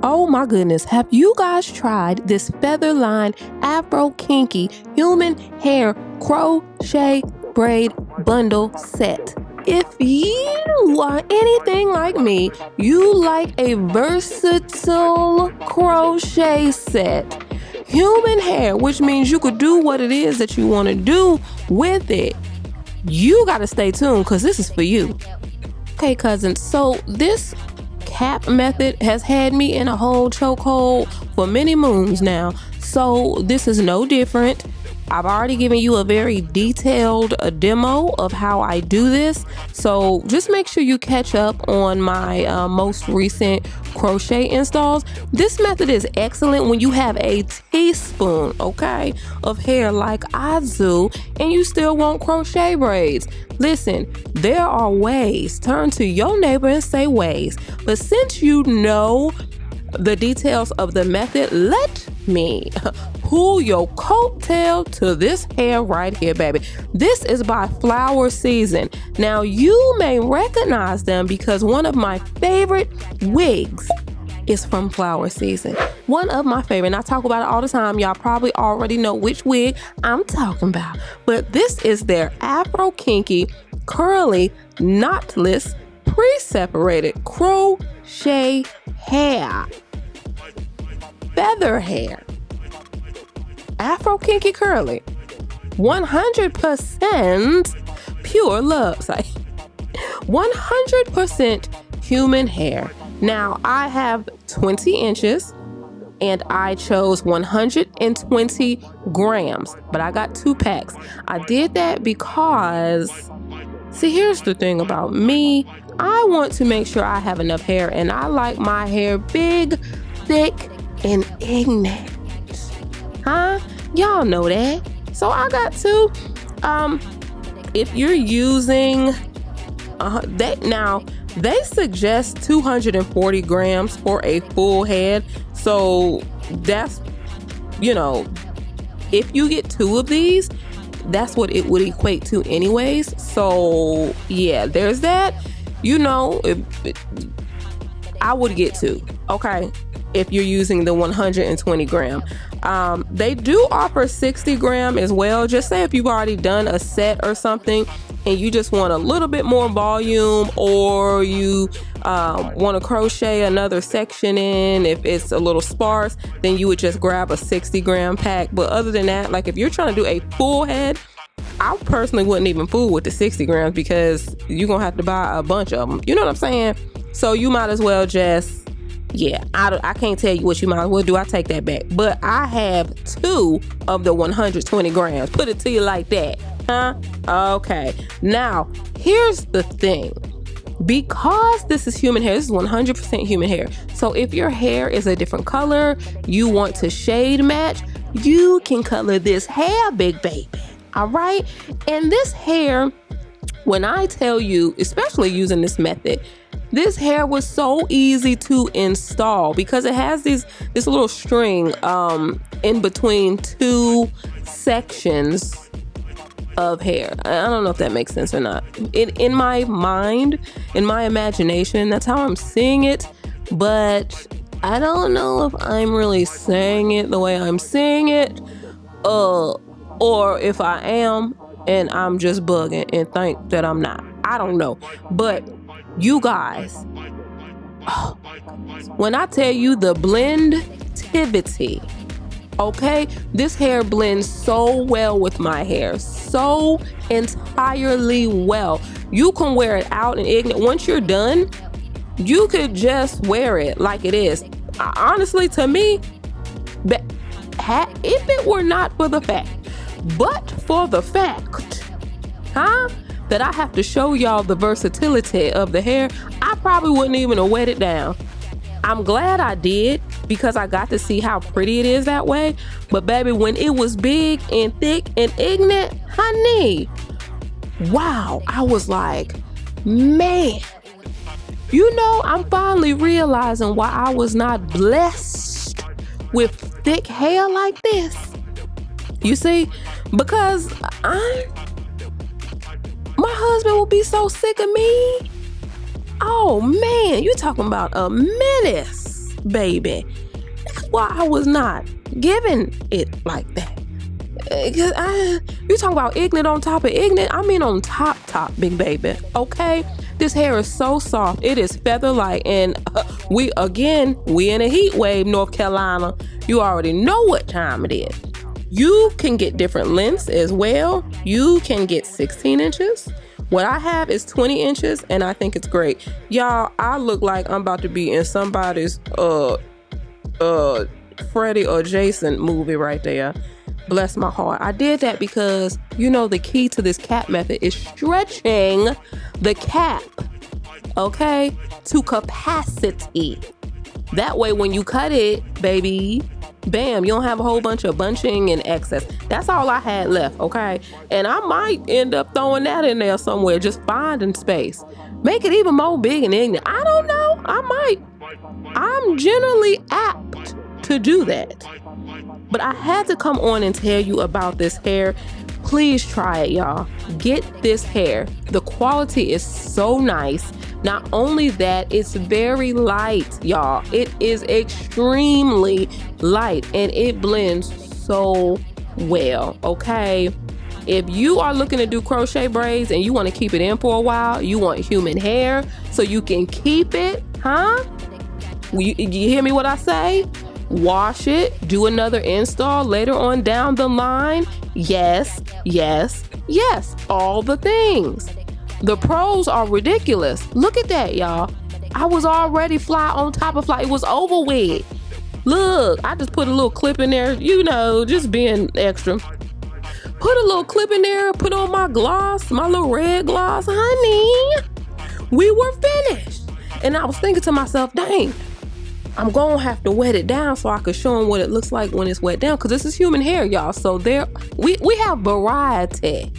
Oh my goodness, have you guys tried this feather-lined Afro Kinky human hair crochet braid bundle set? If you are anything like me, you like a versatile crochet set. Human hair, which means you could do what it is that you want to do with it. You got to stay tuned because this is for you. Okay, cousins, so this cap method has had me in a whole chokehold for many moons now. So this is no different. I've already given you a very detailed demo of how I do this. So just make sure you catch up on my most recent crochet installs. This method is excellent when you have a teaspoon, okay, of hair like I do, and you still want crochet braids. Listen, there are ways. Turn to your neighbor and say ways. But since you know the details of the method, let me pull your coattail to this hair right here, baby. This is by Flowerseason. Now, you may recognize them because one of my favorite wigs is from Flowerseason. One of my favorite, and I talk about it all the time. Y'all probably already know which wig I'm talking about. But this is their Afro Kinky, curly, knotless, pre-separated crochet hair. Feather hair. Afro Kinky curly. 100% pure love. 100% human hair. Now, I have 20 inches and I chose 120 grams, but I got 2 packs. I did that because, see, here's the thing about me. I want to make sure I have enough hair, and I like my hair big, thick, and ignorant. Huh? Y'all know that. So I got 2. If you're using they suggest 240 grams for a full head. So that's, if you get 2 of these, that's what it would equate to anyways. So yeah, there's that. I would get 2. Okay. If you're using the 120 gram. They do offer 60 gram as well. Just say if you've already done a set or something and you just want a little bit more volume, or you want to crochet another section in, if it's a little sparse, then you would just grab a 60 gram pack. But other than that, like if you're trying to do a full head, I personally wouldn't even fool with the 60 grams because you're going to have to buy a bunch of them. You know what I'm saying? So you might as well just, I can't tell you what you might as well do. I take that back. But I have 2 of the 120 grams. Put it to you like that. Huh? Okay. Now, here's the thing. Because this is human hair, this is 100% human hair. So if your hair is a different color, you want to shade match, you can color this hair, big baby. All right? And this hair, when I tell you, especially using this method, this hair was so easy to install because it has this little string in between 2 sections of hair. I don't know if that makes sense or not. In my mind, in my imagination, that's how I'm seeing it. But I don't know if I'm really saying it the way I'm saying it, or if I am and I'm just bugging and think that I'm not. I don't know. But you guys, when I tell you the blendtivity, okay, this hair blends so well with my hair, so entirely well. You can wear it out and ignorant. Once you're done, you could just wear it like it is. Honestly, to me, if it were not for the fact, but for the fact, that I have to show y'all the versatility of the hair, I probably wouldn't even have wet it down. I'm glad I did because I got to see how pretty it is that way. But baby, when it was big and thick and ignorant, honey, wow, I was like, man, I'm finally realizing why I was not blessed with thick hair like this. You see, because my husband will be so sick of me. Oh man, you talking about a menace. baby. That's why I was not giving it like that. You talking about ignorant on top of ignorant? I mean on top, big baby. Okay? This hair is so soft. It is feather light. And we in a heat wave, North Carolina. You already know what time it is. You can get different lengths as well. You can get 16 inches. What I have is 20 inches, and I think it's great. Y'all, I look like I'm about to be in somebody's Freddy or Jason movie right there. Bless my heart. I did that because, you know, the key to this cap method is stretching the cap, okay, to capacity. That way, when you cut it, baby, bam, you don't have a whole bunch of bunching and excess. That's all I had left, okay? And I might end up throwing that in there somewhere, just finding space. Make it even more big and ignorant. I don't know. I might. I'm generally apt to do that. But I had to come on and tell you about this hair. Please try it, y'all. Get this hair. The quality is so nice. Not only that, it's very light, y'all. It is extremely light and it blends so well, okay? If you are looking to do crochet braids and you want to keep it in for a while, you want human hair so you can keep it, huh? You hear me what I say? Wash it, do another install later on down the line. Yes, yes, yes, all the things. The pros are ridiculous. Look at that, y'all. I was already fly on top of fly. It was over with. Look, I just put a little clip in there, you know, just being extra. Put a little clip in there, put on my gloss, my little red gloss. Honey, we were finished. And I was thinking to myself, dang, I'm gonna have to wet it down so I can show them what it looks like when it's wet down, because this is human hair, y'all. So we have variety,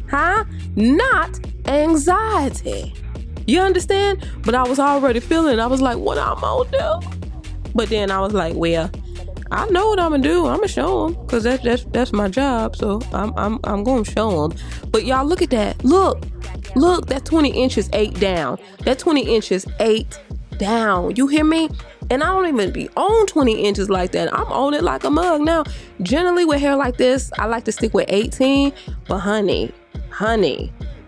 huh? Not anxiety. You understand? But I was already feeling, I was like, what I'm gonna do? But then I was like, well, I know what I'm gonna do. I'm gonna show them, because that's my job. So I'm gonna show them. But y'all, look at that. Look, that 20 inches 8 down. That 20 inches 8 down. You hear me? And I don't even be on 20 inches like that. I'm on it like a mug now. Generally with hair like this, I like to stick with 18. But honey,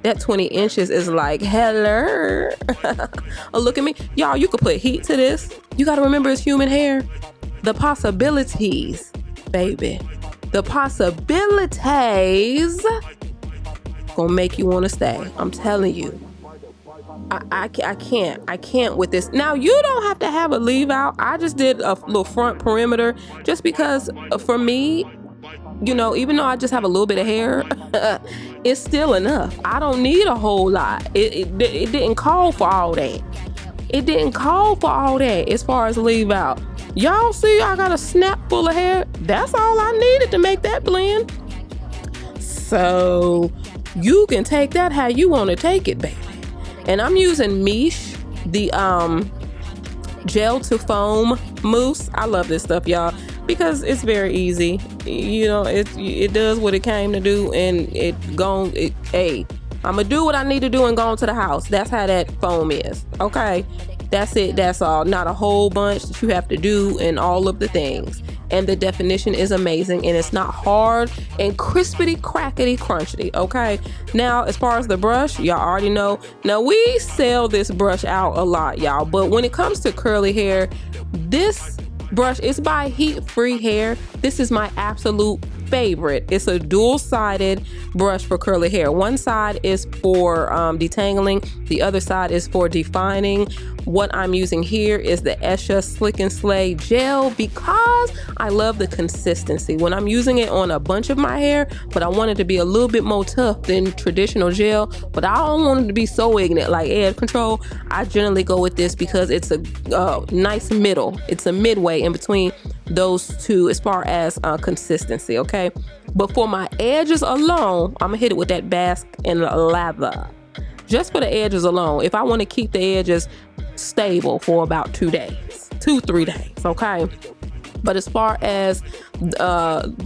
that 20 inches is like, hello. Oh, look at me. Y'all, you could put heat to this. You got to remember it's human hair. The possibilities, baby. The possibilities gonna make you want to stay. I'm telling you. I can't with this. Now, you don't have to have a leave out. I just did a little front perimeter just because for me, you know, even though I just have a little bit of hair, it's still enough. I don't need a whole lot. It didn't call for all that. It didn't call for all that as far as leave out. Y'all see I got a snap full of hair? That's all I needed to make that blend. So you can take that how you want to take it, baby. And I'm using Miche, the gel to foam mousse. I love this stuff, y'all, because it's very easy. You know, it does what it came to do, and hey, I'm gonna do what I need to do and go into the house. That's how that foam is. Okay, that's it. That's all. Not a whole bunch that you have to do and all of the things. And the definition is amazing, and it's not hard and crispity crackety crunchity. Okay, now as far as the brush, y'all already know. Now we sell this brush out a lot, y'all, but when it comes to curly hair, this brush is by Heat Free Hair. This is my absolute favorite. It's a dual-sided brush for curly hair. One side is for detangling, the other side is for defining. What I'm using here is the Esha Slick and Slay gel because I love the consistency. When I'm using it on a bunch of my hair, but I want it to be a little bit more tough than traditional gel, but I don't want it to be so ignorant like edge control, I generally go with this because it's a nice middle. It's a midway in between those two as far as consistency, okay? But for my edges alone, I'm gonna hit it with that Basque and Lather. Just for the edges alone, if I want to keep the edges stable for about 2-3 days, okay? But as far as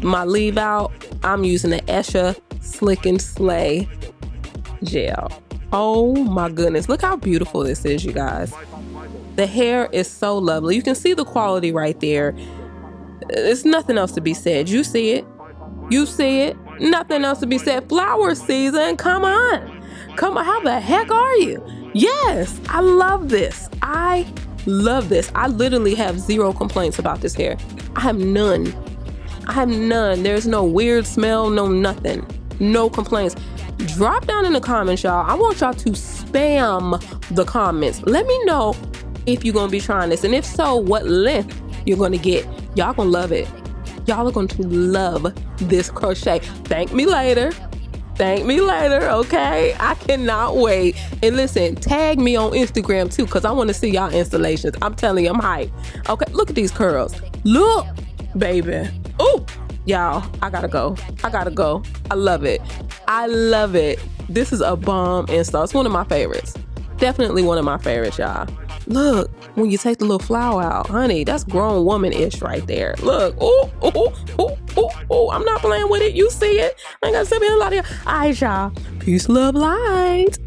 my leave out, I'm using the Esha Slick and Slay gel. Oh my goodness, look how beautiful this is, you guys. The hair is so lovely. You can see the quality right there. There's nothing else to be said. You see it. You see it. Nothing else to be said. Flower season. Come on. Come on. How the heck are you? Yes. I love this. I love this. I literally have zero complaints about this hair. I have none. I have none. There's no weird smell, no nothing. No complaints. Drop down in the comments, y'all. I want y'all to spam the comments. Let me know if you're going to be trying this. And if so, what length you're going to get. Y'all going to love it. Y'all are going to love this crochet. Thank me later. Thank me later, okay? I cannot wait. And listen, tag me on Instagram too, because I want to see y'all installations. I'm telling you, I'm hyped. Okay, look at these curls. Look, baby. Ooh, y'all, I gotta go. I gotta go. I love it. I love it. This is a bomb install. It's one of my favorites. Definitely one of my favorites, y'all. Look, when you take the little flower out, honey, that's grown woman-ish right there. Look, ooh, ooh, ooh, ooh, ooh. I'm not playing with it. You see it. I ain't gonna sit here a lot of y'all. All right, y'all. Peace, love, light.